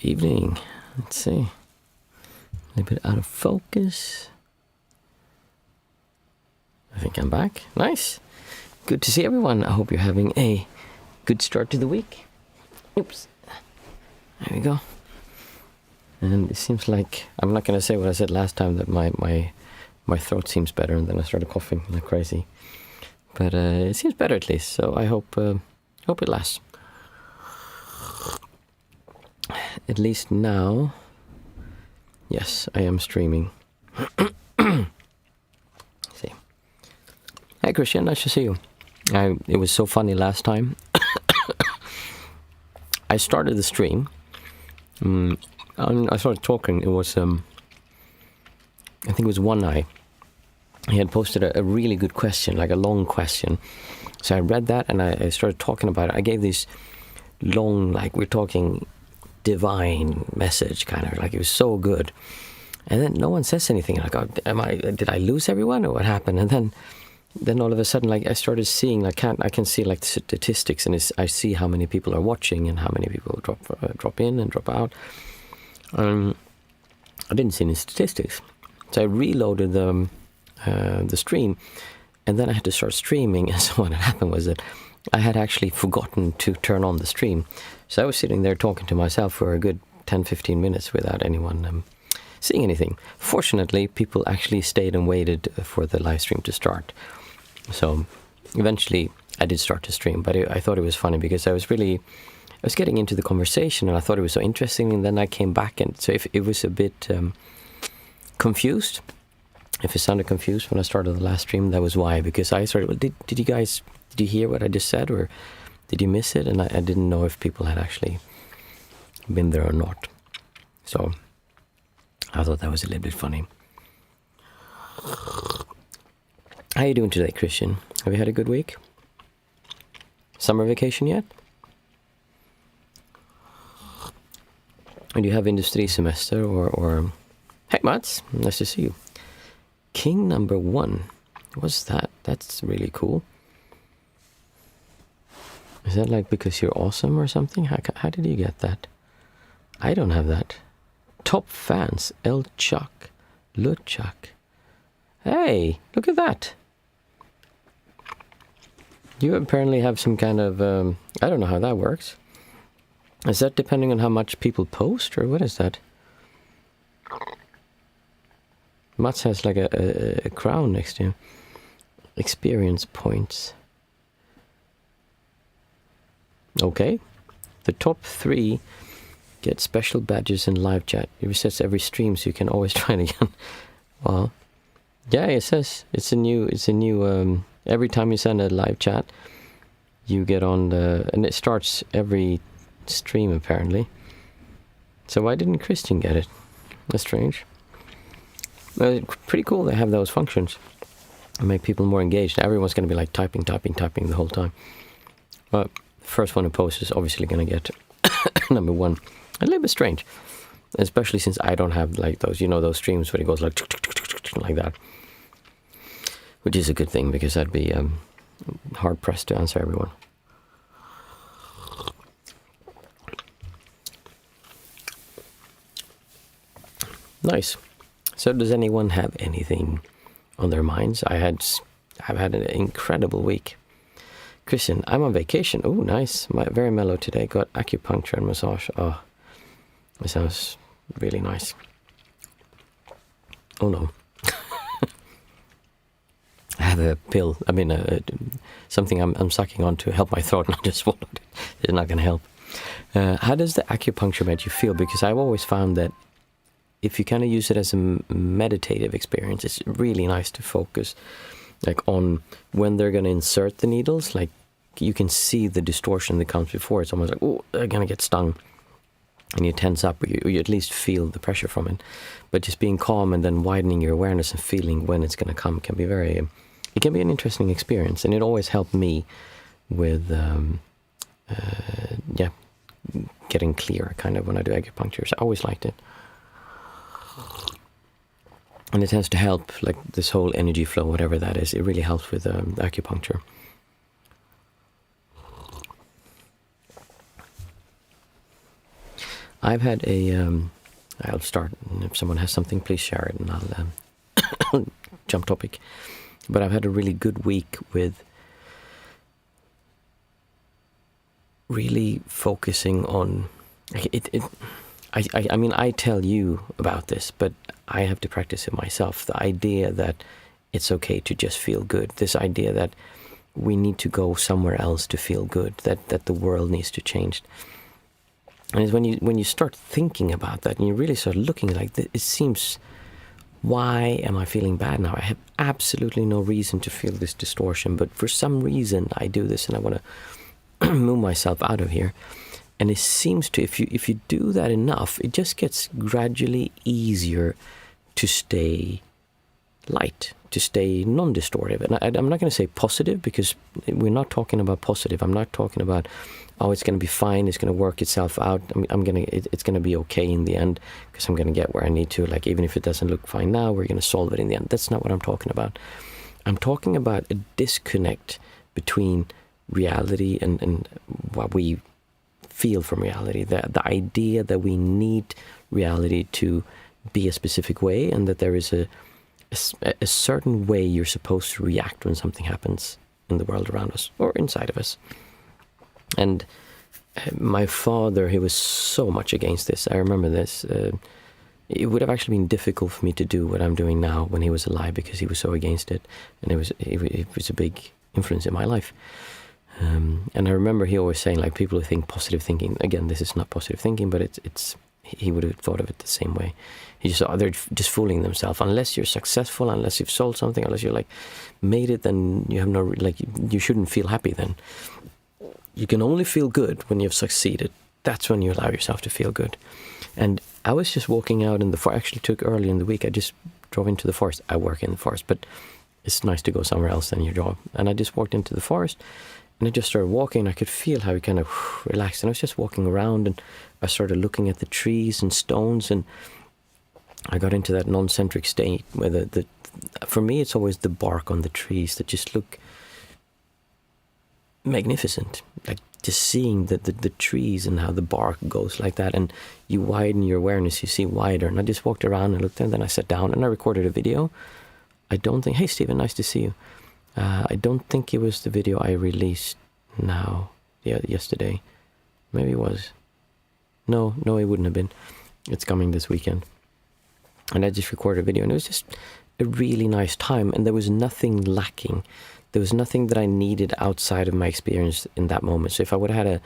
evening. Let's see. A little bit out of focus. I think I'm back. Nice. Good to see everyone. I hope you're having a good start to the week. Oops. There we go. And it seems like, I'm not going to say what I said last time, that my throat seems better, and then I started coughing like crazy. But it seems better at least, so I hope it lasts. At least now, yes, I am streaming. See. Hey Christian, nice to see you. It was so funny last time. I started the stream. I started talking. It was, I think it was One Eye. He had posted a really good question, like a long question. So I read that and I started talking about it. I gave this long, like we're talking divine message, kind of like it was so good. And then no one says anything. Like, oh, did I lose everyone or what happened? And then all of a sudden, like I started seeing, I can see like the statistics, and I see how many people are watching and how many people drop in and drop out. I didn't see any statistics, so I reloaded the stream, and then I had to start streaming. And so what had happened was that I had actually forgotten to turn on the stream. So I was sitting there talking to myself for a good 10-15 minutes without anyone seeing anything. Fortunately, people actually stayed and waited for the live stream to start. So eventually I did start to stream, but I thought it was funny because I was getting into the conversation and I thought it was so interesting, and then I came back, and so if it was a bit confused, if it sounded confused when I started the last stream, that was why, because I started, well, did you hear what I just said, or did you miss it? And I didn't know if people had actually been there or not. So I thought that was a little bit funny. How are you doing today, Christian? Have you had a good week? Summer vacation yet? And you have industry semester or... Hey, Mats, nice to see you. King number 1. What's that? That's really cool. Is that like because you're awesome or something? How did you get that? I don't have that. Top fans, El Chuck, Luchak. Hey, look at that. You apparently have some kind of, I don't know how that works. Is that depending on how much people post, or what is that? Mats has like a crown next to him. Experience points. Okay. The top 3 get special badges in live chat. It resets every stream, so you can always try it again. Wow. Yeah, it says it's a new every time you send a live chat, you get on and it starts every stream apparently. So why didn't Christian get it? That's strange. Pretty cool they have those functions. Make people more engaged. Everyone's going to be like typing the whole time. But the first one who posts is obviously going to get number 1. A little bit strange. Especially since I don't have like those, those streams where it goes like that. Which is a good thing, because I'd be hard pressed to answer everyone. Nice. So does anyone have anything on their minds? I've had an incredible week. Christian, I'm on vacation. Oh, nice. Very mellow today. Got acupuncture and massage. Oh, that sounds really nice. Oh no. I have a pill. I mean, something I'm sucking on to help my throat, and I just swallowed it. It's not going to help. How does the acupuncture make you feel? Because I've always found that if you kind of use it as a meditative experience, it's really nice to focus like on when they're going to insert the needles. Like you can see the distortion that comes before. It's almost like, oh, they're going to get stung. And you tense up, or you at least feel the pressure from it. But just being calm and then widening your awareness and feeling when it's going to come can be it can be an interesting experience. And it always helped me with, getting clear kind of when I do acupuncture. So I always liked it. And it tends to help, like this whole energy flow, whatever that is. It really helps with acupuncture. I've had I'll start, and if someone has something, please share it, and I'll jump topic. But I've had a really good week with really focusing on it. I mean, I tell you about this, but I have to practice it myself. The idea that it's okay to just feel good. This idea that we need to go somewhere else to feel good. That the world needs to change. And it's when you start thinking about that, and you really start looking like this, it seems, why am I feeling bad now? I have absolutely no reason to feel this distortion, but for some reason I do this, and I want to move myself out of here. And it seems to, if you do that enough, it just gets gradually easier to stay light, to stay non-distortive. And I'm not going to say positive, because we're not talking about positive. I'm not talking about, oh, it's going to be fine, it's going to work itself out. It's going to be okay in the end, because I'm going to get where I need to. Like, even if it doesn't look fine now, we're going to solve it in the end. That's not what I'm talking about. I'm talking about a disconnect between reality and what we feel from reality. The idea that we need reality to be a specific way, and that there is a certain way you're supposed to react when something happens in the world around us or inside of us. And my father, he was so much against this. I remember this. It would have actually been difficult for me to do what I'm doing now when he was alive, because he was so against it, and it was a big influence in my life. And I remember he always saying, like, people who think positive thinking, again, this is not positive thinking, but it's he would have thought of it the same way. He just thought, they're just fooling themselves. Unless you're successful, unless you've sold something, unless you're like made it, then you have no, like, you shouldn't feel happy then. You can only feel good when you've succeeded. That's when you allow yourself to feel good. And I was just walking out in the forest. Actually took early in the week. I just drove into the forest. I work in the forest, but it's nice to go somewhere else than your job. And I just walked into the forest, and I just started walking. I could feel how it kind of relaxed. And I was just walking around, and I started looking at the trees and stones, and I got into that non-centric state where for me, it's always the bark on the trees that just look magnificent. Like, just seeing the trees and how the bark goes like that, and you widen your awareness, you see wider. And I just walked around and looked, and then I sat down and I recorded a video. I don't think, hey Stephen, nice to see you. I don't think it was the video I released yesterday. Maybe it was. No, it wouldn't have been. It's coming this weekend. And I just recorded a video, and it was just a really nice time, and there was nothing lacking. There was nothing that I needed outside of my experience in that moment. So if I would have had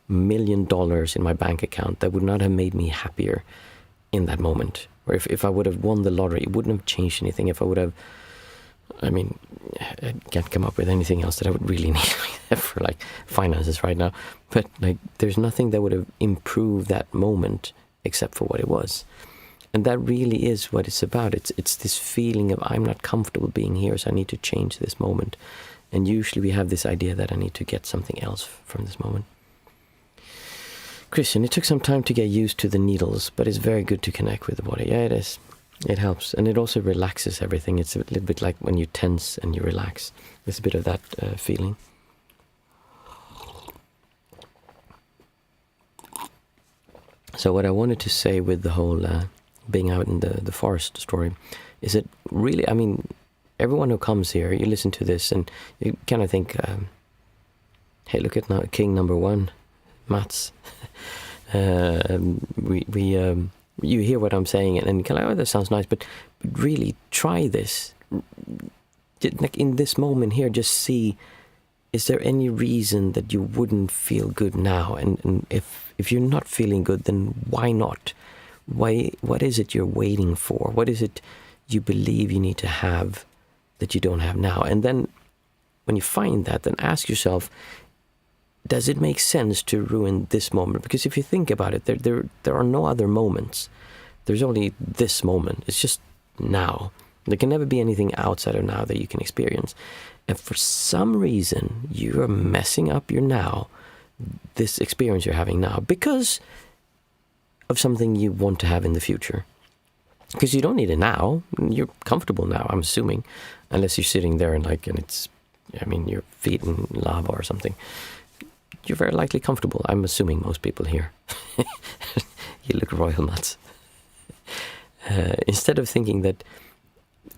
$1 million in my bank account, that would not have made me happier in that moment. Or if I would have won the lottery, it wouldn't have changed anything. If I would have, I can't come up with anything else that I would really need for like finances right now. But like, there's nothing that would have improved that moment except for what it was. And that really is what it's about. It's this feeling of, I'm not comfortable being here, so I need to change this moment. And usually we have this idea that I need to get something else from this moment. Christian, it took some time to get used to the needles, but it's very good to connect with the body. Yeah, it is. It helps. And it also relaxes everything. It's a little bit like when you tense and you relax. There's a bit of that feeling. So what I wanted to say with the whole being out in the forest story is that really, everyone who comes here, you listen to this and you kind of think, hey, look at King number 1, Mats. You hear what I'm saying and you kind of like, oh, that sounds nice, but really try this. Like in this moment here, just see, is there any reason that you wouldn't feel good now? And if you're not feeling good, then why not? What is it you're waiting for? What is it you believe you need to have that you don't have now? And then when you find that, then ask yourself, does it make sense to ruin this moment? Because if you think about it, there are no other moments. There's only this moment. It's just now. There can never be anything outside of now that you can experience. And for some reason, you are messing up your now, this experience you're having now, because of something you want to have in the future. Because you don't need it now. You're comfortable now, I'm assuming. Unless you're sitting there and it's, your feet in lava or something. You're very likely comfortable. I'm assuming most people here. You look royal, Mats. Instead of thinking that,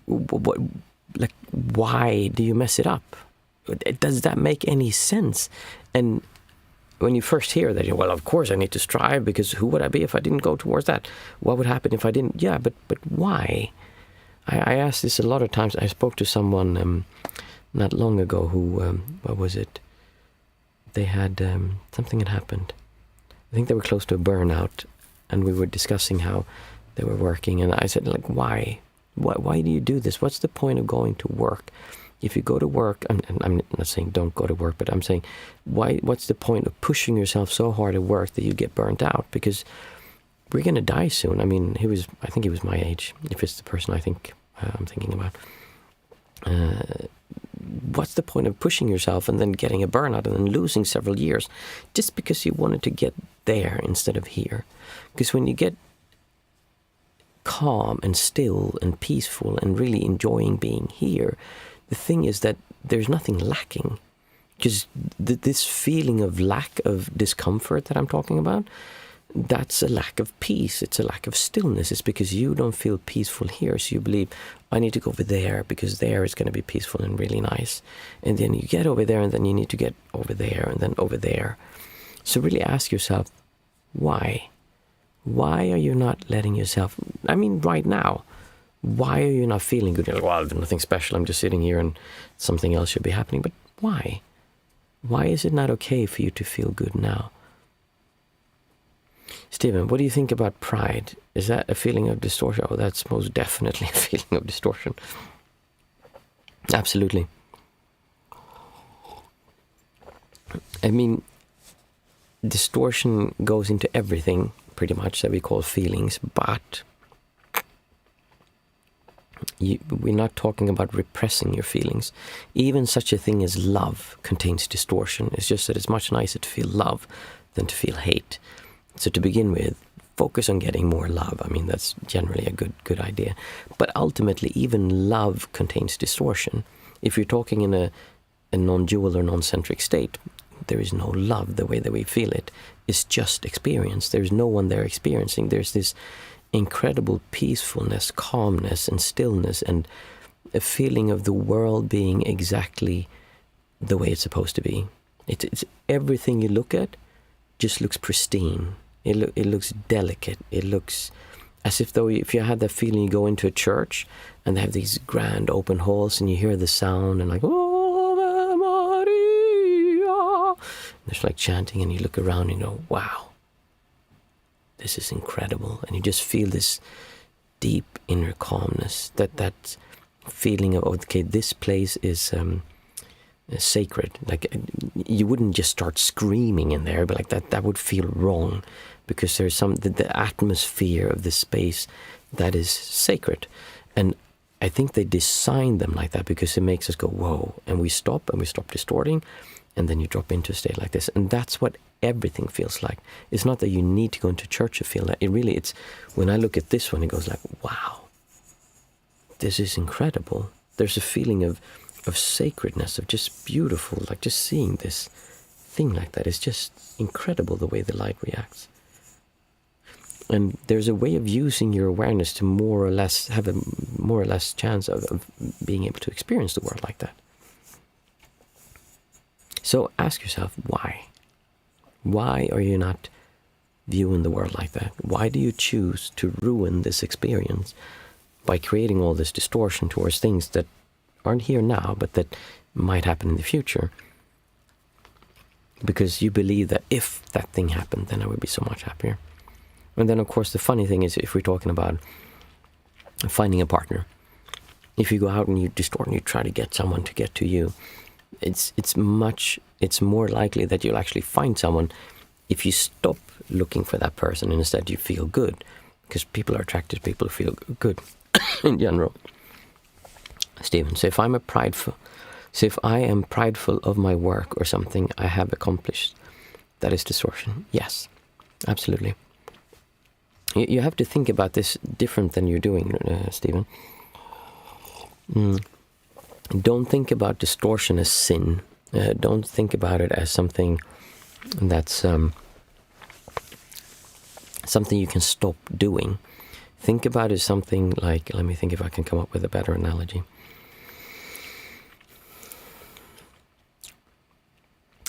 why do you mess it up? Does that make any sense? And when you first hear that, well, of course I need to strive, because who would I be if I didn't go towards that? What would happen if I didn't? Yeah, but why? I asked this a lot of times. I spoke to someone not long ago who, what was it? They had, something had happened. I think they were close to a burnout, and we were discussing how they were working, and I said, like, why? Why do you do this? What's the point of going to work? If you go to work, I'm not saying don't go to work, but I'm saying, what's the point of pushing yourself so hard at work that you get burnt out? Because we're going to die soon. I mean, I think he was my age, if it's the person I think I'm thinking about. What's the point of pushing yourself and then getting a burnout and then losing several years just because you wanted to get there instead of here? Because when you get calm and still and peaceful and really enjoying being here, the thing is that there's nothing lacking. Because this feeling of lack of discomfort that I'm talking about, that's a lack of peace. It's a lack of stillness. It's because you don't feel peaceful here. So you believe, I need to go over there because there is going to be peaceful and really nice. And then you get over there, and then you need to get over there, and then over there. So really ask yourself, why? Why are you not letting yourself, I mean, right now, why are you not feeling good? You're like, well, there's nothing special. I'm just sitting here and something else should be happening. But why? Why is it not okay for you to feel good now? Stephen, what do you think about pride? Is that a feeling of distortion? Oh, that's most definitely a feeling of distortion. Absolutely. I mean, distortion goes into everything, pretty much, that we call feelings, but we're not talking about repressing your feelings. Even such a thing as love contains distortion. It's just that it's much nicer to feel love than to feel hate. So to begin with, focus on getting more love. I mean, that's generally a good idea. But ultimately, even love contains distortion. If you're talking in a non-dual or non-centric state, there is no love the way that we feel it. It's just experience. There's no one there experiencing. There's this incredible peacefulness, calmness, and stillness, and a feeling of the world being exactly the way it's supposed to be. It's everything you look at just looks pristine. It looks delicate. It looks as if though if you had that feeling, you go into a church and they have these grand open halls and you hear the sound and like, oh, Maria. There's like chanting, and you look around and you go, wow, this is incredible. And you just feel this deep inner calmness, that feeling of, okay, this place is sacred. Like, you wouldn't just start screaming in there, but like that would feel wrong, because there's the atmosphere of this space that is sacred. And I think they designed them like that because it makes us go, whoa, and we stop distorting, and then you drop into a state like this. And that's what everything feels like. It's not that you need to go into church to feel that. It's when I look at this one, it goes like, wow, this is incredible. There's a feeling of sacredness, of just beautiful, like just seeing this thing like that is just incredible, the way the light reacts. And there's a way of using your awareness to more or less have a more or less chance of being able to experience the world like that. So ask yourself, why? Why are you not viewing the world like that? Why do you choose to ruin this experience by creating all this distortion towards things that aren't here now, but that might happen in the future? Because you believe that if that thing happened, then I would be so much happier. And then, of course, the funny thing is, if we're talking about finding a partner, if you go out and you distort and you try to get someone to get to you, it's more likely that you'll actually find someone if you stop looking for that person and instead you feel good, because people are attracted to people who feel good in general. Stephen, so if I am prideful of my work or something I have accomplished, that is distortion. Yes, absolutely. You have to think about this different than you're doing, Stephen. Don't think about distortion as sin. Don't think about it as something that's something you can stop doing. Think about it as something like, let me think if I can come up with a better analogy.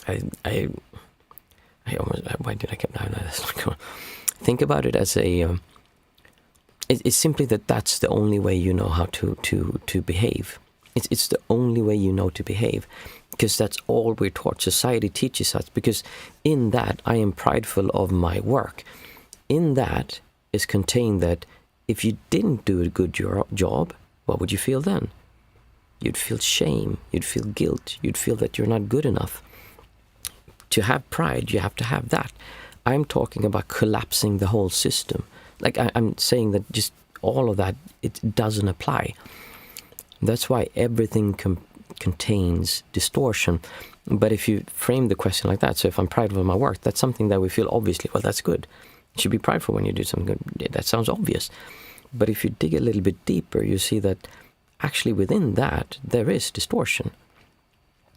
I almost, why did I keep, no, that's not going. Think about it as it's simply that's the only way you know how to behave. It's the only way you know to behave, because that's all we're taught. Society teaches us, because in that I am prideful of my work. In that is contained that if you didn't do a good job, what would you feel then? You'd feel shame, you'd feel guilt, you'd feel that you're not good enough. To have pride, you have to have that. I'm talking about collapsing the whole system. Like I'm saying that just all of that, it doesn't apply. That's why everything contains distortion. But if you frame the question like that, so if I'm prideful of my work, that's something that we feel obviously, well, that's good. You should be prideful when you do something good. That sounds obvious. But if you dig a little bit deeper, you see that actually within that, there is distortion.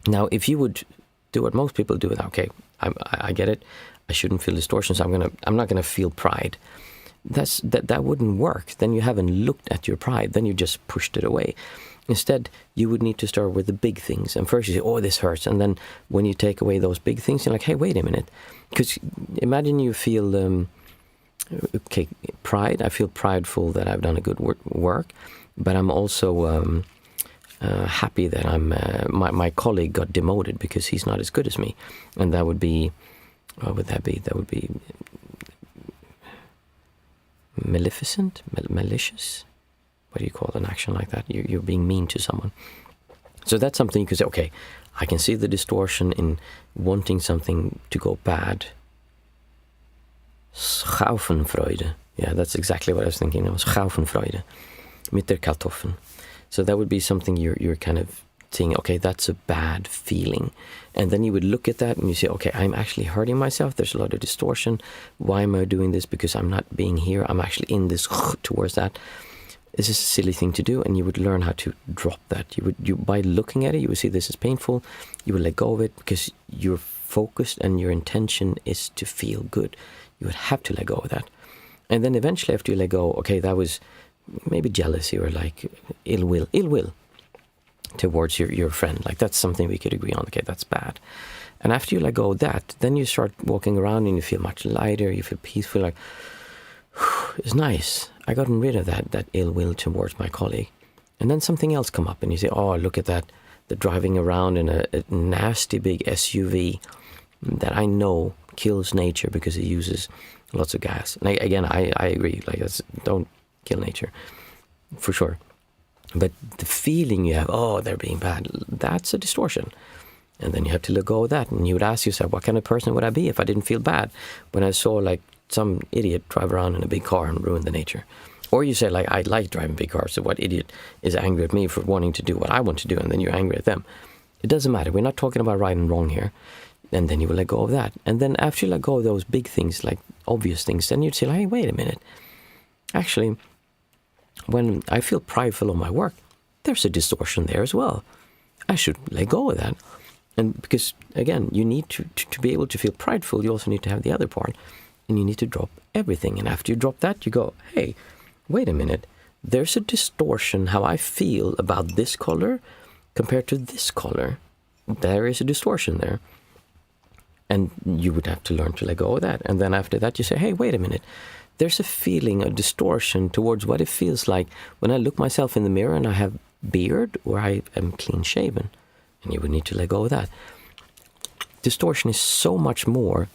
Now, if you would do what most people do, okay, I get it. I shouldn't feel distortion, so I'm not gonna feel pride. That wouldn't work. Then you haven't looked at your pride. Then you just pushed it away. Instead, you would need to start with the big things. And first you say, oh, this hurts. And then when you take away those big things, you're like, hey, wait a minute. Because imagine you feel, okay, pride. I feel prideful that I've done a good work. But I'm also happy that my colleague got demoted because he's not as good as me. And that would be, what would that be? That would be maleficent, malicious. What do you call an action like that? You're being mean to someone. So that's something you could say, okay, I can see the distortion in wanting something to go bad. Schaufenfreude. Yeah, that's exactly what I was thinking. It was Schaufenfreude. Mit der Kartoffeln. So that would be something you're kind of saying, okay, that's a bad feeling. And then you would look at that and you say, okay, I'm actually hurting myself. There's a lot of distortion. Why am I doing this? Because I'm not being here. I'm actually in this towards that. It's just a silly thing to do, and you would learn how to drop that. You by looking at it, you would see this is painful. You would let go of it because you're focused and your intention is to feel good. You would have to let go of that. And then eventually after you let go, okay, that was maybe jealousy or like ill will towards your friend. Like that's something we could agree on. Okay, that's bad. And after you let go of that, then you start walking around and you feel much lighter. You feel peaceful, like, it's nice. I gotten rid of that ill will towards my colleague. And then something else come up and you say, oh, look at that. They're driving around in a nasty big SUV that I know kills nature because it uses lots of gas. And I agree. Like, don't kill nature, for sure. But the feeling you have, oh, they're being bad, that's a distortion. And then you have to let go of that. And you would ask yourself, what kind of person would I be if I didn't feel bad when I saw like some idiot drive around in a big car and ruin the nature? Or you say, like, I like driving big cars, so what idiot is angry at me for wanting to do what I want to do, and then you're angry at them? It doesn't matter. We're not talking about right and wrong here. And then you will let go of that. And then after you let go of those big things, like obvious things, then you'd say, like, hey, wait a minute. Actually, when I feel prideful of my work, there's a distortion there as well. I should let go of that. And because, again, you need to be able to feel prideful, you also need to have the other part. And you need to drop everything. And after you drop that, you go, hey, wait a minute. There's a distortion how I feel about this color compared to this color. There is a distortion there. And you would have to learn to let go of that. And then after that, you say, hey, wait a minute. There's a feeling of distortion towards what it feels like when I look myself in the mirror and I have beard or I am clean shaven. And you would need to let go of that. Distortion is so much more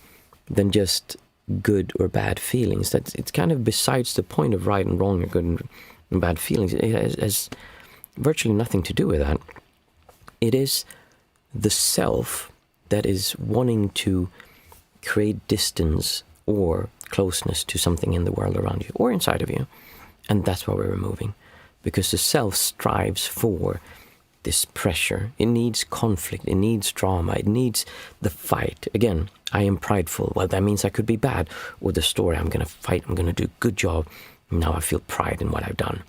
than just good or bad feelings. That it's kind of besides the point of right and wrong or good and bad feelings. It has virtually nothing to do with that. It is the self that is wanting to create distance or closeness to something in the world around you or inside of you. And that's what we're removing. Because the self strives for this pressure. It needs conflict. It needs drama. It needs the fight. Again, I am prideful. Well, that means I could be bad. Or the story, I'm going to fight. I'm going to do a good job. Now I feel pride in what I've done.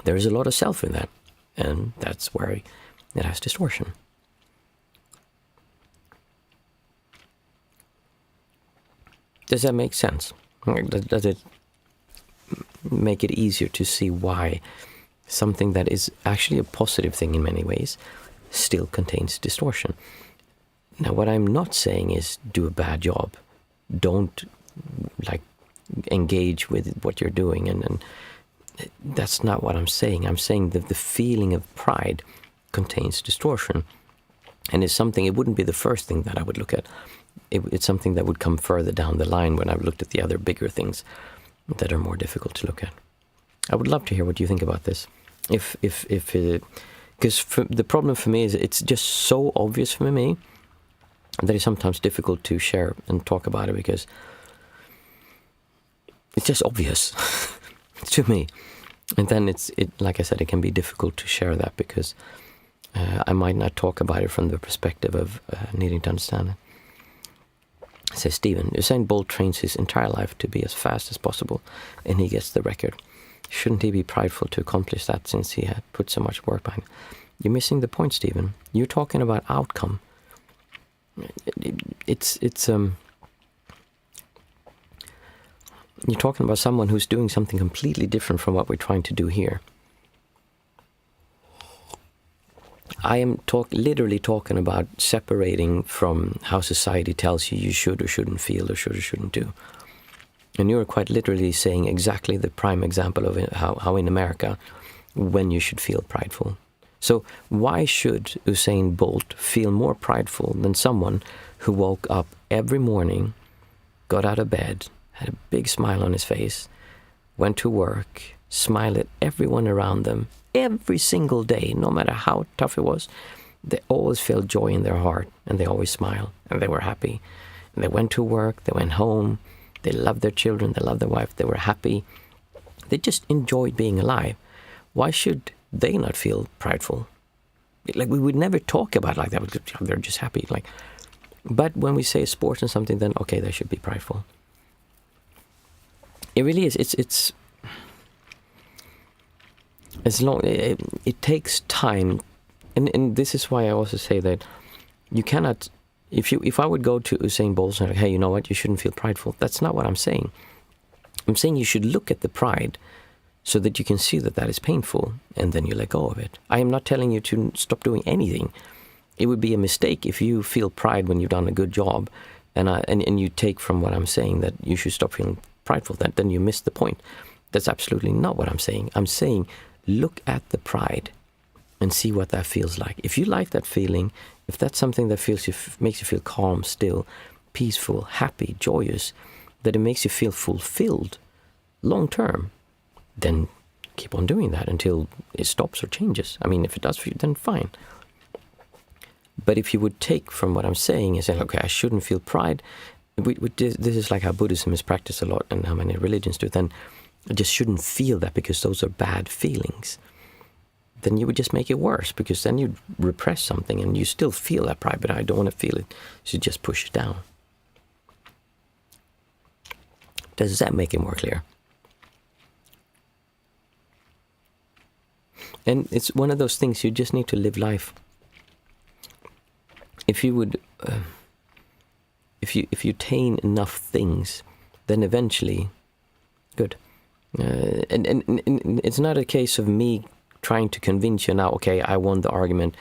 There is a lot of self in that. And that's where it has distortion. Does that make sense? Does it make it easier to see why something that is actually a positive thing in many ways still contains distortion? Now, what I'm not saying is do a bad job. Don't engage with what you're doing, and that's not what I'm saying. I'm saying that the feeling of pride contains distortion, and it's something. It wouldn't be the first thing that I would look at. It's something that would come further down the line when I've looked at the other bigger things that are more difficult to look at. I would love to hear what you think about this. Because the problem for me is it's just so obvious for me that it's sometimes difficult to share and talk about it because it's just obvious to me. And then like I said, it can be difficult to share that because I might not talk about it from the perspective of needing to understand it. Says Stephen, Usain Bolt trains his entire life to be as fast as possible, and he gets the record. Shouldn't he be prideful to accomplish that since he had put so much work behind it? You're missing the point, Stephen. You're talking about outcome. You're talking about someone who's doing something completely different from what we're trying to do here. I am literally talking about separating from how society tells you should or shouldn't feel or should or shouldn't do. And you're quite literally saying exactly the prime example of how in America, when you should feel prideful. So why should Usain Bolt feel more prideful than someone who woke up every morning, got out of bed, had a big smile on his face, went to work, smiled at everyone around them every single day, no matter how tough it was? They always felt joy in their heart, and they always smiled, and they were happy. And they went to work, they went home, they loved their children, they loved their wife, they were happy. They just enjoyed being alive. Why should they not feel prideful? Like, we would never talk about it like that. They're just happy. But when we say sports and something, then okay, they should be prideful. It really is. It's as long it takes time, and this is why I also say that you cannot. If I would go to Usain Bolt and say, hey, you know what, you shouldn't feel prideful. That's not what I'm saying. I'm saying you should look at the pride so that you can see that that is painful, and then you let go of it. I am not telling you to stop doing anything. It would be a mistake if you feel pride when you've done a good job, and you take from what I'm saying that you should stop feeling prideful. Then you miss the point. That's absolutely not what I'm saying. I'm saying look at the pride and see what that feels like. If you like that feeling, if that's something that makes you feel calm, still, peaceful, happy, joyous, that it makes you feel fulfilled long term, then keep on doing that until it stops or changes. I mean, if it does for you, then fine. But if you would take from what I'm saying and say, okay, I shouldn't feel pride, this is like how Buddhism is practiced a lot and how many religions do, then I just shouldn't feel that because those are bad feelings. Then you would just make it worse, because then you repress something and you still feel that pride, but I don't want to feel it, so you just push it down. Does that make it more clear? And it's one of those things, you just need to live life. If you would, if you attain enough things, then eventually, good. And it's not a case of me trying to convince you now, okay, I won the argument,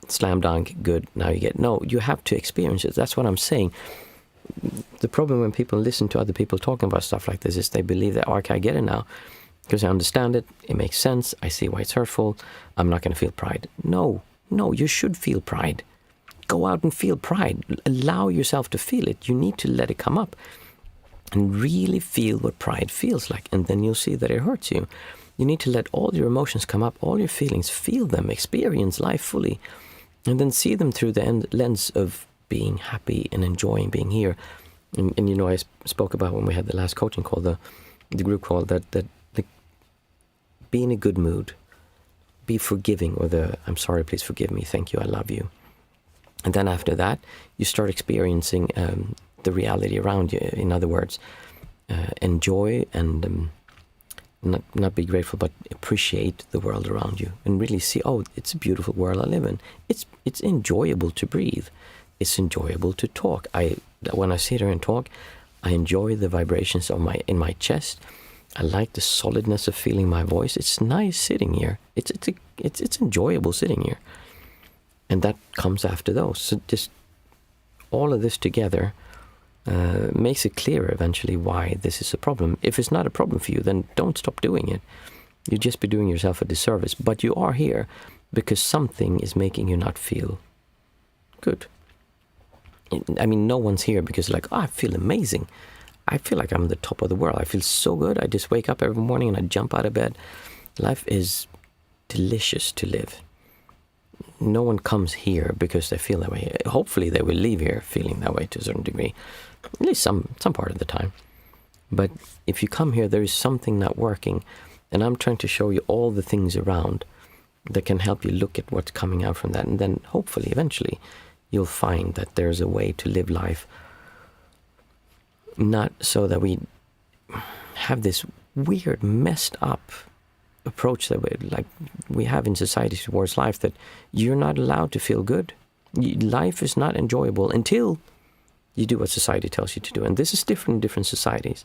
slam dunk, good, now you get. No, you have to experience it. That's what I'm saying. The problem when people listen to other people talking about stuff like this is they believe that, okay, I get it now, because I understand it, it makes sense, I see why it's hurtful, I'm not going to feel pride. No, you should feel pride. Go out and feel pride. Allow yourself to feel it. You need to let it come up and really feel what pride feels like, and then you'll see that it hurts you. You need to let all your emotions come up, all your feelings, feel them, experience life fully, and then see them through the lens of being happy and enjoying being here. And you know, I spoke about when we had the last coaching call, the group call, that be in a good mood, be forgiving, or I'm sorry, please forgive me, thank you, I love you. And then after that, you start experiencing the reality around you. In other words, enjoy and not be grateful, but appreciate the world around you and really see, oh, it's a beautiful world I live in. It's enjoyable to breathe. It's enjoyable to talk. When I sit here and talk, I enjoy the vibrations of in my chest. I like the solidness of feeling my voice. It's nice sitting here. It's enjoyable sitting here. And that comes after those. So just all of this together makes it clearer eventually why this is a problem. If it's not a problem for you, then don't stop doing it. You'd just be doing yourself a disservice. But you are here because something is making you not feel good. I mean, no one's here because like, oh, I feel amazing. I feel like I'm the top of the world. I feel so good. I just wake up every morning and I jump out of bed. Life is delicious to live. No one comes here because they feel that way. Hopefully they will leave here feeling that way to a certain degree, at least some part of the time. But if you come here, there is something not working. And I'm trying to show you all the things around that can help you look at what's coming out from that. And then hopefully, eventually, you'll find that there's a way to live life not so that we have this weird, messed up approach that we have in society towards life, that you're not allowed to feel good. Life is not enjoyable until you do what society tells you to do. And this is different in different societies.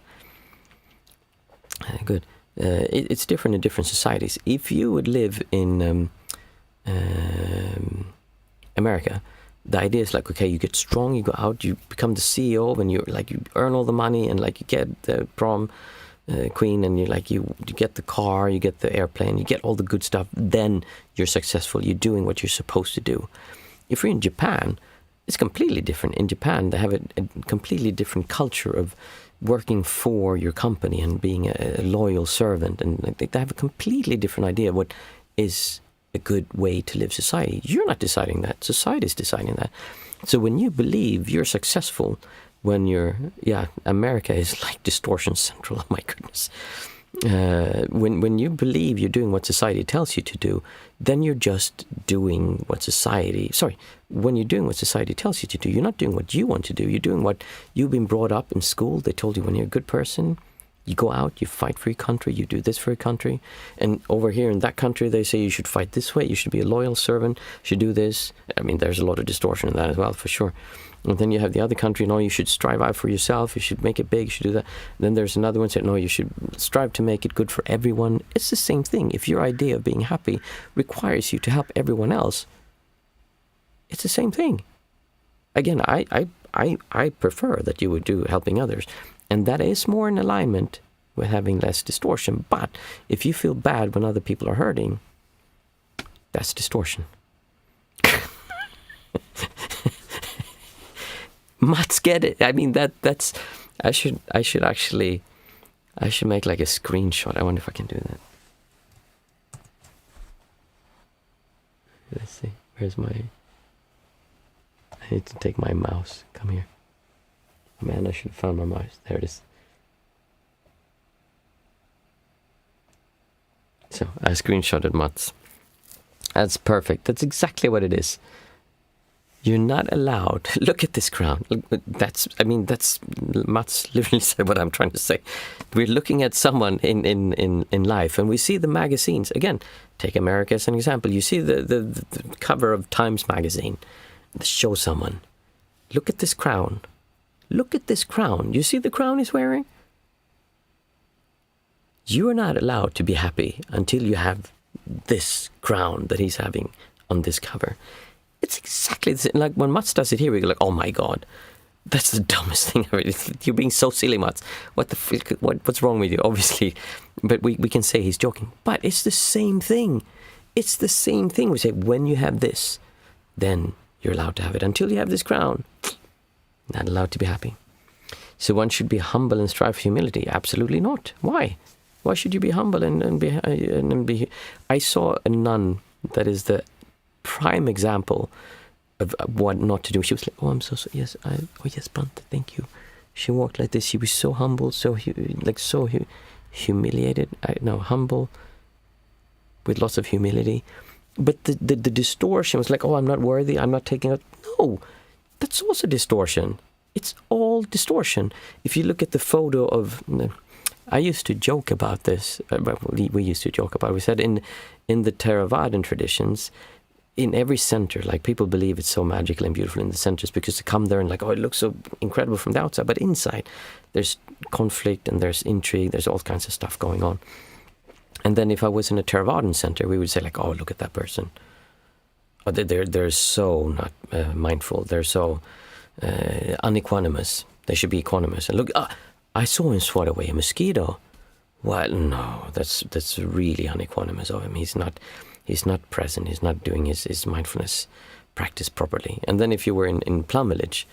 Good. It's different in different societies. If you would live in America, the idea is like, okay, you get strong, you go out, you become the CEO, and you earn all the money, and like you get the prom queen, and you get the car, you get the airplane, you get all the good stuff. Then you're successful. You're doing what you're supposed to do. If you're in Japan, it's completely different. In Japan, they have a completely different culture of working for your company and being a loyal servant, and they have a completely different idea of what is a good way to live society. You're not deciding that. Society is deciding that. So when you believe you're successful, when America is like distortion central. Oh my goodness. When you believe you're doing what society tells you to do, then you're just doing what when you're doing what society tells you to do, you're not doing what you want to do. You're doing what you've been brought up in school. They told you when you're a good person, you go out, you fight for your country, you do this for your country. And over here in that country, they say you should fight this way, you should be a loyal servant, you should do this. I mean, there's a lot of distortion in that as well, for sure. And then you have the other country, no, you should strive out for yourself, you should make it big, you should do that. And then there's another one saying, no, you should strive to make it good for everyone. It's the same thing. If your idea of being happy requires you to help everyone else, it's the same thing. Again, I prefer that you would do helping others. And that is more in alignment with having less distortion. But if you feel bad when other people are hurting, that's distortion. Must get it. I mean, that's. I should make like a screenshot. I wonder if I can do that. Let's see. Where's my? I need to take my mouse. Come here. Man, I should have found my mouse. There it is. So I screenshotted Mats. That's perfect. That's exactly what it is. You're not allowed. Look at this crown. That's Mats literally said what I'm trying to say. We're looking at someone in life, and we see the magazines. Again, take America as an example. You see the cover of Times magazine. They show someone. Look at this crown. Look at this crown. You see the crown he's wearing? You are not allowed to be happy until you have this crown that he's having on this cover. It's exactly the same. Like when Mats does it here, we go like, oh my God, that's the dumbest thing ever. You're being so silly, Mats. What's wrong with you? Obviously, but we can say he's joking. But it's the same thing. It's the same thing. We say, when you have this, then you're allowed to have it. Until you have this crown, not allowed to be happy. So one should be humble and strive for humility. Absolutely not. Why? Why should you be humble and be? I saw a nun that is the prime example of what not to do. She was like, "Oh, I'm so yes, yes, Bante, thank you." She walked like this. She was so humble, so humiliated. Humble with lots of humility. But the distortion was like, "Oh, I'm not worthy. I'm not taking it." No, that's also distortion. It's all distortion. If you look at the photo of, I used to joke about this. We used to joke about it. We said in the Theravadan traditions, in every center, like people believe it's so magical and beautiful in the centers because they come there and like, oh, it looks so incredible from the outside. But inside, there's conflict and there's intrigue. There's all kinds of stuff going on. And then if I was in a Theravadan center, we would say like, oh, look at that person. Oh, they're so not mindful. They're so unequanimous. They should be equanimous. And look, I saw him swat away a mosquito. Well, no, that's really unequanimous of him. He's not present. He's not doing his mindfulness practice properly. And then if you were in Plum Village,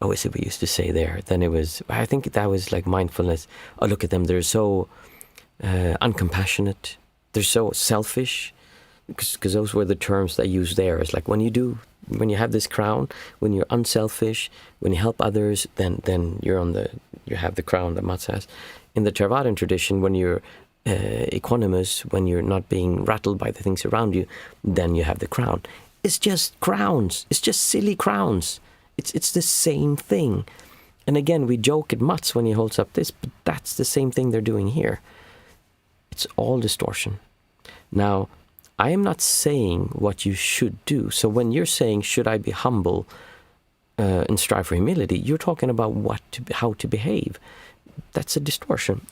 oh, is it we used to say there? Then it was, I think that was like mindfulness. Oh, look at them. They're so uncompassionate. They're so selfish. Because those were the terms they used there. It's like when you have this crown, when you're unselfish, when you help others, then you have the crown that Mats has. In the Theravadan tradition, when you're equanimous, when you're not being rattled by the things around you, then you have the crown. It's just crowns. It's just silly crowns. It's the same thing. And again, we joke at Mats when he holds up this, but that's the same thing they're doing here. It's all distortion. Now, I am not saying what you should do. So when you're saying, should I be humble and strive for humility, you're talking about how to behave. That's a distortion.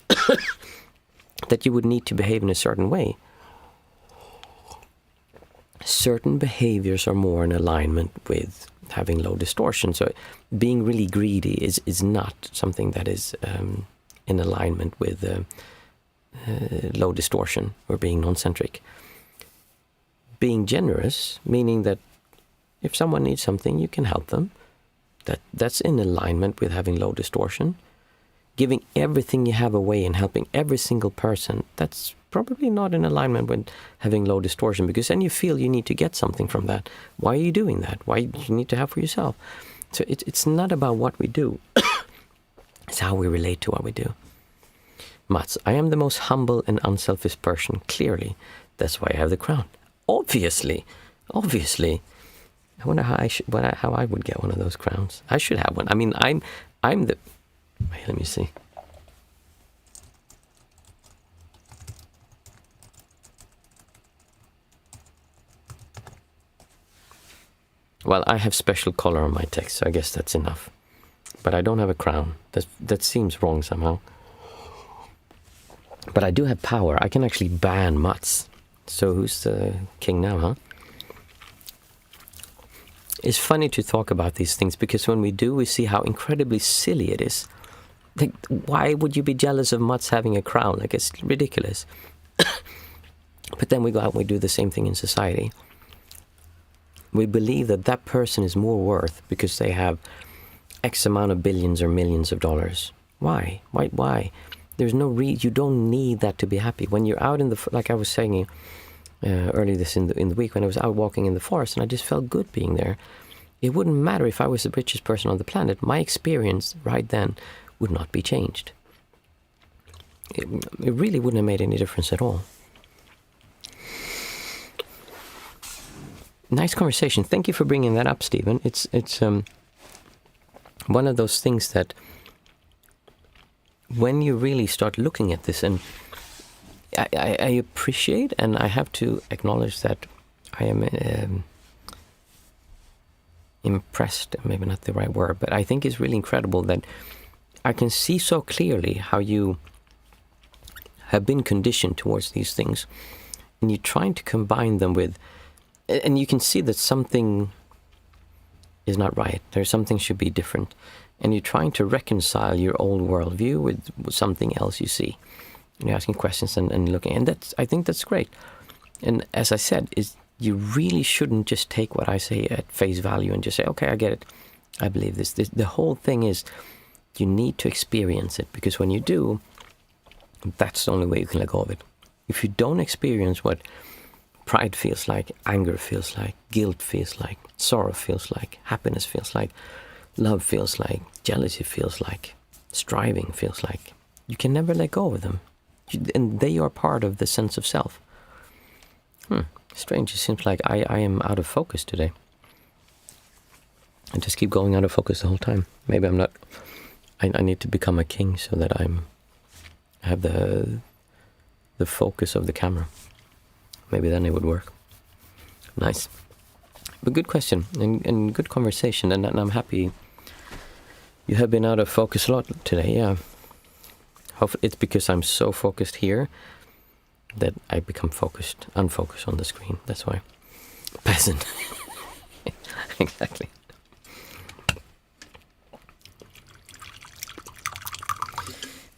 That you would need to behave in a certain way. Certain behaviors are more in alignment with having low distortion. So being really greedy is not something that is in alignment with low distortion or being non-centric. Being generous, meaning that if someone needs something, you can help them. That's in alignment with having low distortion. Giving everything you have away and helping every single person, that's probably not in alignment with having low distortion, because then you feel you need to get something from that. Why are you doing that? Why do you need to have for yourself? So it's not about what we do. It's how we relate to what we do. Mats, I am the most humble and unselfish person, clearly. That's why I have the crown. Obviously. I wonder how I would get one of those crowns. I should have one. I mean, I'm the... Wait, let me see. Well, I have special color on my text, so I guess that's enough. But I don't have a crown. That seems wrong somehow. But I do have power. I can actually ban Mats. So who's the king now, huh? It's funny to talk about these things, because when we do, we see how incredibly silly it is. Like, why would you be jealous of Mats having a crown? Like, it's ridiculous. But then we go out and we do the same thing in society. We believe that person is more worth because they have X amount of billions or millions of dollars. Why? Why? There's no you don't need that to be happy. When you're out in the, like I was saying earlier this in the week, when I was out walking in the forest and I just felt good being there. It wouldn't matter if I was the richest person on the planet. My experience right then would not be changed. It really wouldn't have made any difference at all. Nice conversation. Thank you for bringing that up, Stephen. It's one of those things that when you really start looking at this, and I appreciate, and I have to acknowledge that I am impressed, maybe not the right word, but I think it's really incredible that I can see so clearly how you have been conditioned towards these things, and you're trying to combine them with, and you can see that something is not right. There's something should be different. And you're trying to reconcile your old worldview with something else you see. And you're asking questions and looking. And I think that's great. And as I said, you really shouldn't just take what I say at face value and just say, okay, I get it. I believe this. The whole thing is you need to experience it. Because when you do, that's the only way you can let go of it. If you don't experience what pride feels like, anger feels like, guilt feels like, sorrow feels like, happiness feels like, love feels like, jealousy feels like, striving feels like, you can never let go of them. And they are part of the sense of self. Strange. It seems like I am out of focus today. I just keep going out of focus the whole time. Maybe I'm not... I need to become a king so that I have the focus of the camera. Maybe then it would work. Nice. But good question and good conversation, and I'm happy you have been out of focus a lot today. Yeah, it's because I'm so focused here that I become unfocused on the screen. That's why. Peasant. Exactly.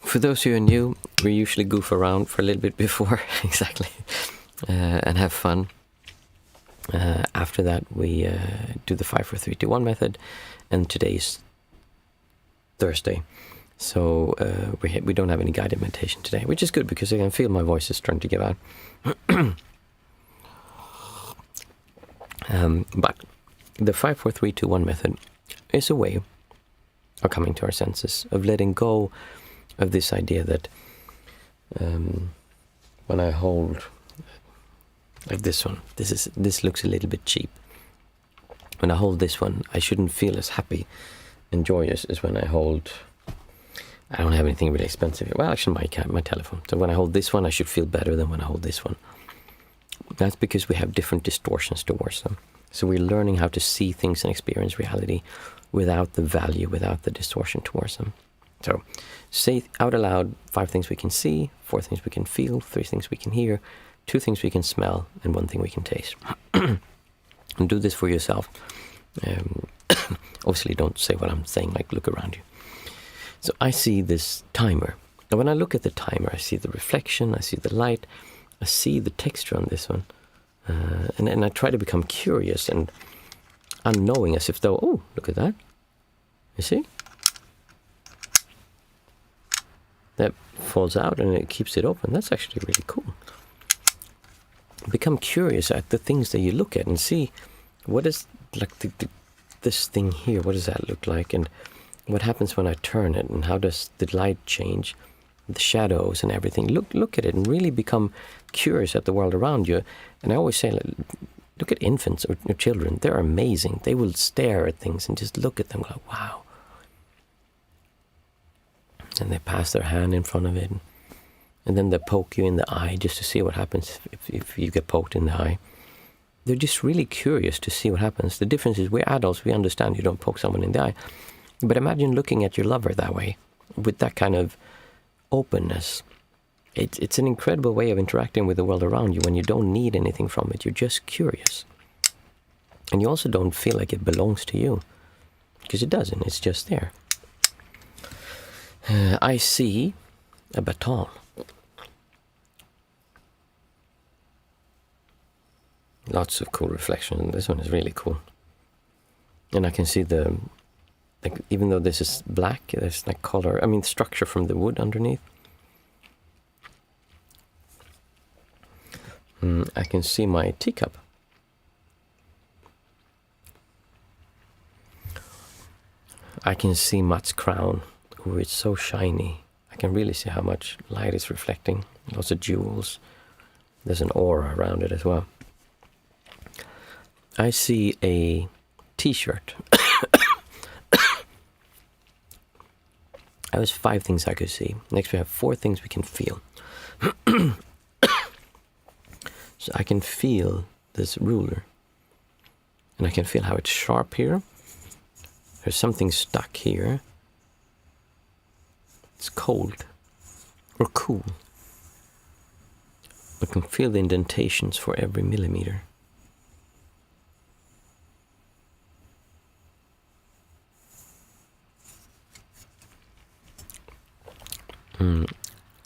For those of you who are new, we usually goof around for a little bit before, exactly, and have fun. After that, we do the 5, 4, 3, 2, 1 method, and today's Thursday, so we don't have any guided meditation today, which is good because I can feel my voice is starting to give out. But the 5, 4, 3, 2, 1 method is a way of coming to our senses, of letting go of this idea that when I hold like this one, this looks a little bit cheap. When I hold this one, I shouldn't feel as happy and joyous as when I hold. I don't have anything really expensive here. Well, actually, my telephone. So when I hold this one, I should feel better than when I hold this one. That's because we have different distortions towards them. So we're learning how to see things and experience reality without the value, without the distortion towards them. So say out aloud 5 things we can see, 4 things we can feel, 3 things we can hear, 2 things we can smell, and 1 thing we can taste. And do this for yourself. Obviously don't say what I'm saying, like look around you. So I see this timer. And when I look at the timer, I see the reflection, I see the light, I see the texture on this one. And I try to become curious and unknowing, as if though, oh, look at that. You see? That falls out and it keeps it open. That's actually really cool. Become curious at the things that you look at and see what is like this thing here, what does that look like, and what happens when I turn it, and how does the light change, the shadows and everything. Look at it and really become curious at the world around you. And I always say, look at infants or children. They're amazing. They will stare at things and just look at them like, wow. And they pass their hand in front of it. And then they poke you in the eye just to see what happens if you get poked in the eye. They're just really curious to see what happens. The difference is we're adults, we understand you don't poke someone in the eye. But imagine looking at your lover that way, with that kind of openness. It's an incredible way of interacting with the world around you when you don't need anything from it. You're just curious. And you also don't feel like it belongs to you, because it doesn't. It's just there. I see a baton. Lots of cool reflection. This one is really cool. And I can see even though this is black, there's like color, structure from the wood underneath. I can see my teacup. I can see Matt's crown. Oh, it's so shiny. I can really see how much light is reflecting. Lots of jewels. There's an aura around it as well. I see a t-shirt. That was 5 things I could see. Next we have 4 things we can feel. So I can feel this ruler. And I can feel how it's sharp here. There's something stuck here. It's cold or cool. I can feel the indentations for every millimeter.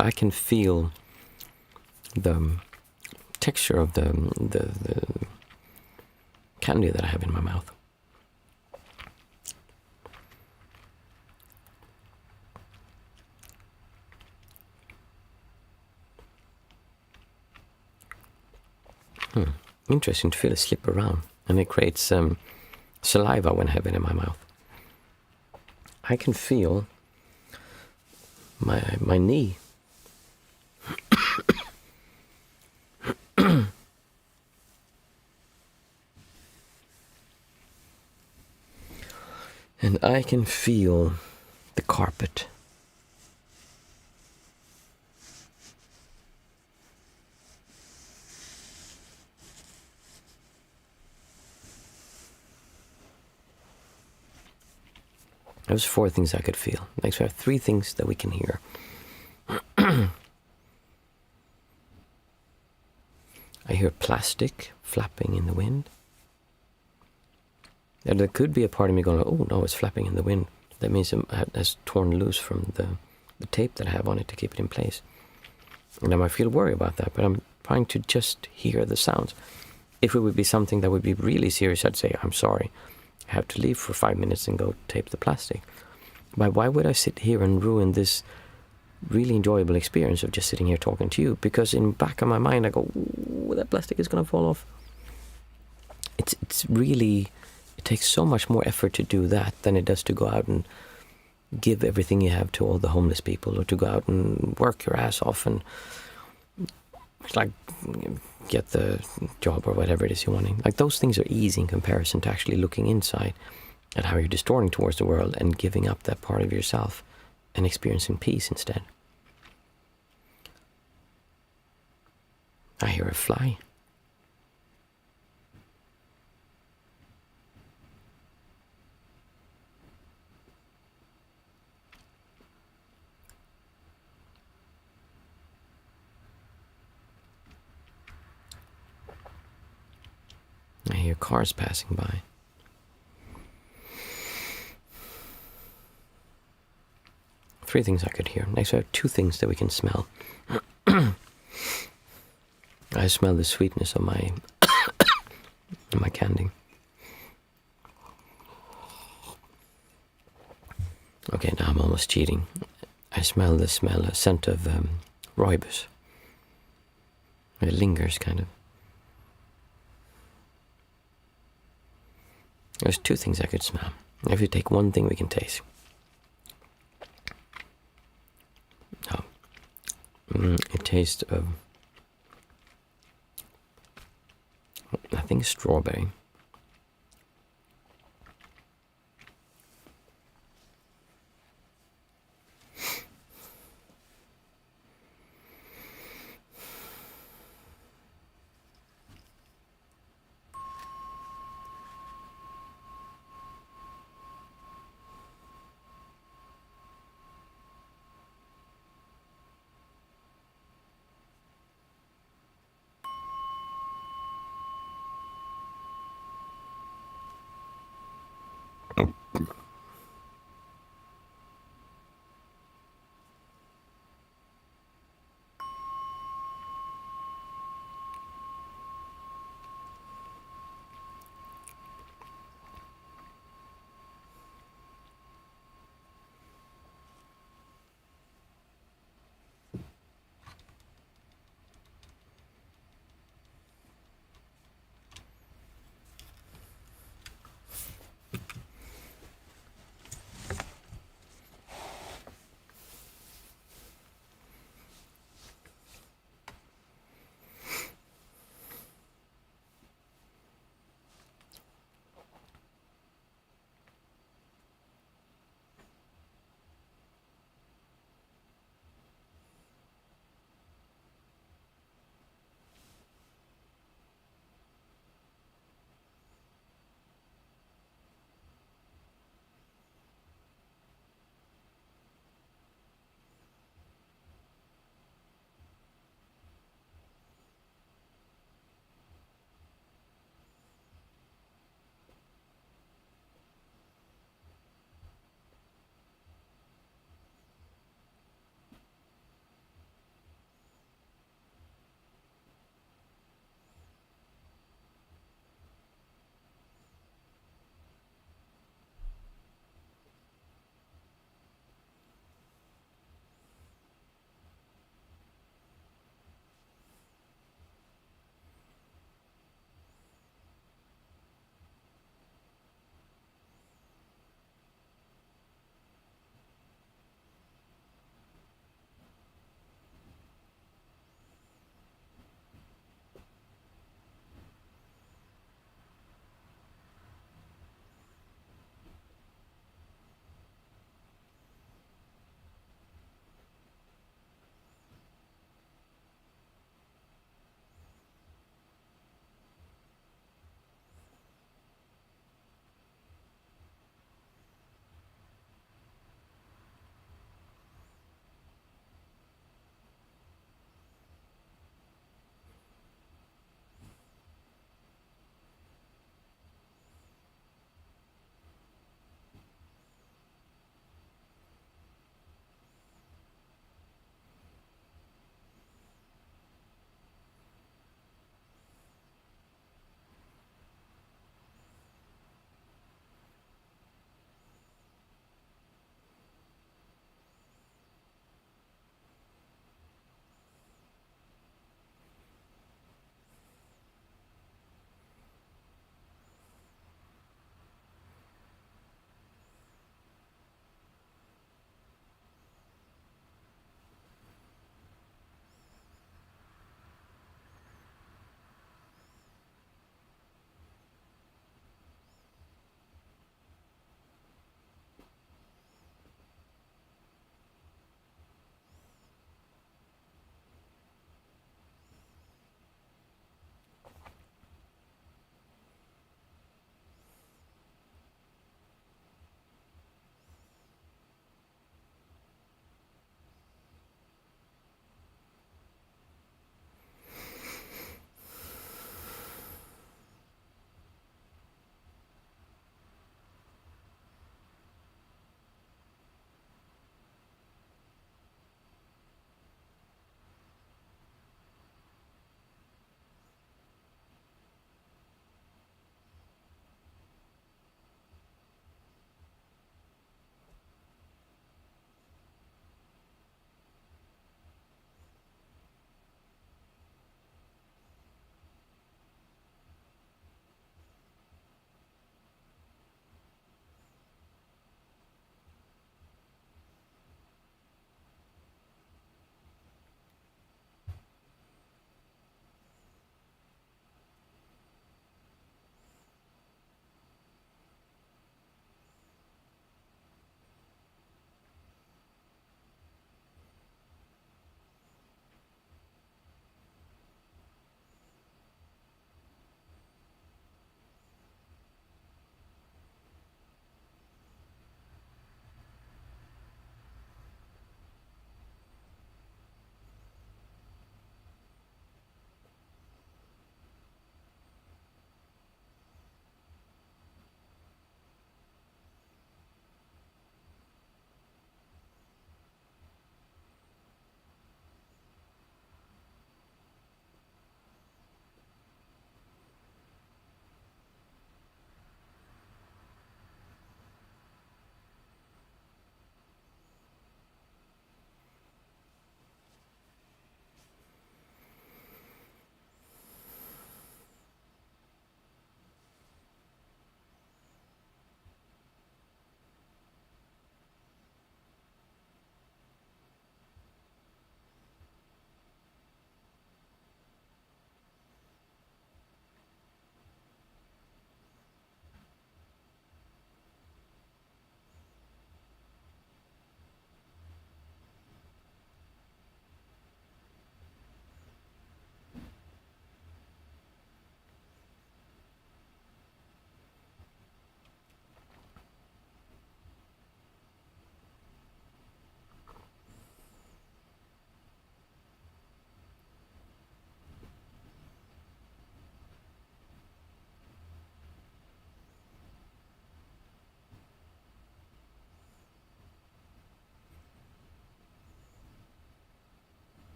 I can feel the texture of the candy that I have in my mouth. Interesting to feel it slip around, and it creates saliva when I have it in my mouth. I can feel my knee. And I can feel the carpet. Those 4 things I could feel. Next we have 3 things that we can hear. I hear plastic flapping in the wind. And there could be a part of me going, oh no, it's flapping in the wind. That means it has torn loose from the tape that I have on it to keep it in place. And I might feel worried about that, but I'm trying to just hear the sounds. If it would be something that would be really serious, I'd say, I'm sorry, I have to leave for 5 minutes and go tape the plastic. But why would I sit here and ruin this really enjoyable experience of just sitting here talking to you? Because in the back of my mind I go, ooh, that plastic is going to fall off. It's really, it takes so much more effort to do that than it does to go out and give everything you have to all the homeless people, or to go out and work your ass off and like get the job or whatever it is you're wanting. Like, those things are easy in comparison to actually looking inside at how you're distorting towards the world and giving up that part of yourself and experiencing peace instead. I hear a fly. I hear cars passing by. Three things I could hear. Next, we have 2 things that we can smell. I smell the sweetness of my my candy. Okay, now I'm almost cheating. I smell a scent of rooibos. It lingers, kind of. There's 2 things I could smell. If you take 1 thing, we can taste. Oh. It tastes of, I think, strawberry.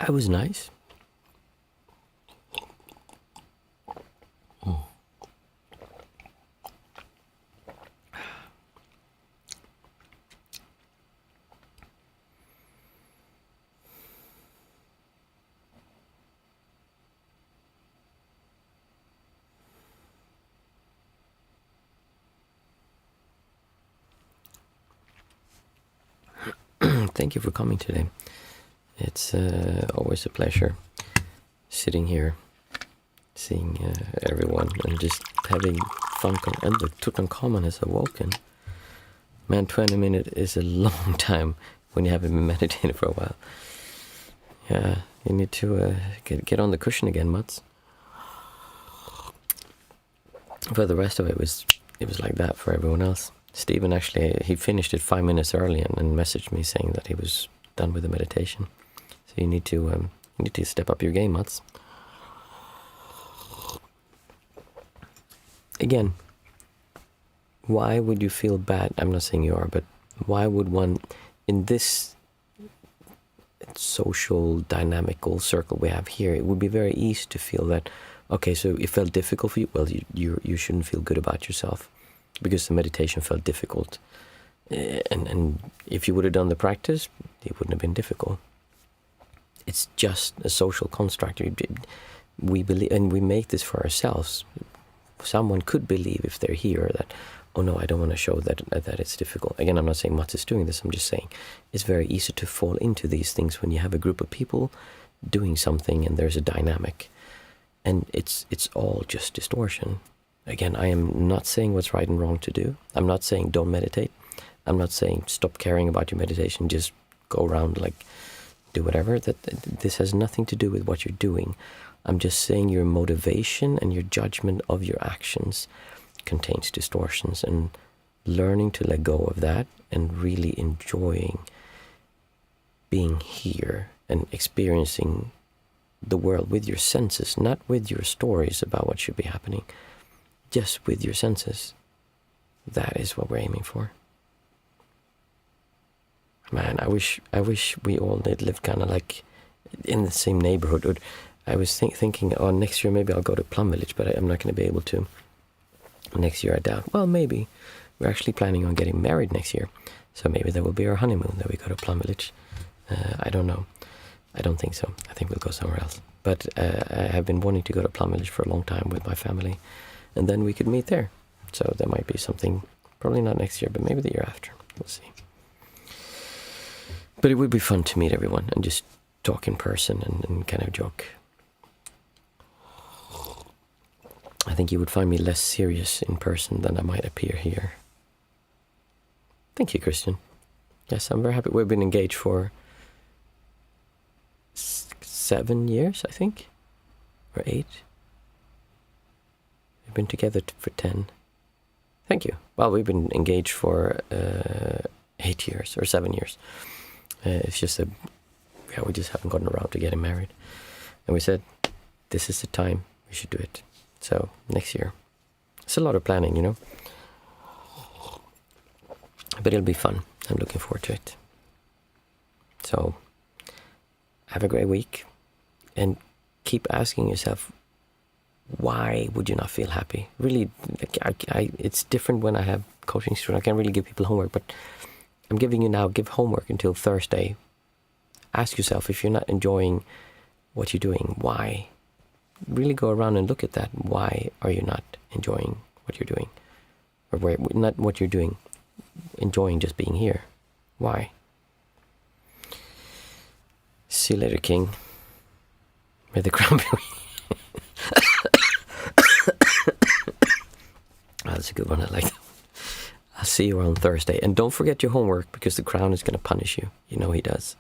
I was nice. Thank you for coming today. It's always a pleasure sitting here, seeing everyone, and just having fun. And the Tutankhamun has awoken. Man, 20 minutes is a long time when you haven't been meditating for a while. Yeah, you need to get on the cushion again, Mats. For the rest of it was like that for everyone else. Stephen actually, he finished it 5 minutes early and messaged me saying that he was done with the meditation. So you need to step up your game, Mats. Again, why would you feel bad? I'm not saying you are, but why would one, in this social dynamical circle we have here, it would be very easy to feel that, okay, so it felt difficult for you. Well, you shouldn't feel good about yourself because the meditation felt difficult. And if you would have done the practice, it wouldn't have been difficult. It's just a social construct. We believe, and we make this for ourselves. Someone could believe if they're here that, oh no, I don't want to show that it's difficult. Again, I'm not saying Mats is doing this. I'm just saying it's very easy to fall into these things when you have a group of people doing something and there's a dynamic. And it's all just distortion. Again, I am not saying what's right and wrong to do. I'm not saying don't meditate. I'm not saying stop caring about your meditation, just go around like do whatever. This has nothing to do with what you're doing. I'm just saying your motivation and your judgment of your actions contains distortions, and learning to let go of that and really enjoying being here and experiencing the world with your senses, not with your stories about what should be happening, just with your senses. That is what we're aiming for. Man, I wish we all lived kind of like in the same neighborhood. I was thinking, oh, next year maybe I'll go to Plum Village, but I'm not going to be able to. Next year I doubt. Well, maybe. We're actually planning on getting married next year. So maybe that will be our honeymoon, that we go to Plum Village. I don't know. I don't think so. I think we'll go somewhere else. But I have been wanting to go to Plum Village for a long time with my family. And then we could meet there. So there might be something, probably not next year, but maybe the year after. We'll see. But it would be fun to meet everyone and just talk in person and kind of joke. I think you would find me less serious in person than I might appear here. Thank you, Christian. Yes, I'm very happy. We've been engaged for 7 years, I think, or 8. We've been together for 10. Thank you. Well, we've been engaged for 8 years or 7 years. It's just we just haven't gotten around to getting married. And we said, this is the time we should do it. So next year. It's a lot of planning, you know. But it'll be fun. I'm looking forward to it. So have a great week. And keep asking yourself, why would you not feel happy? Really, it's different when I have coaching students. I can't really give people homework, but I'm giving you now, give homework until Thursday. Ask yourself, if you're not enjoying what you're doing, why? Really go around and look at that. Why are you not enjoying what you're doing? Or not what you're doing, enjoying just being here. Why? See you later, King. May the crown be with you. Oh, that's a good one. I like that. I'll see you on Thursday. And don't forget your homework, because the crown is going to punish you. You know he does.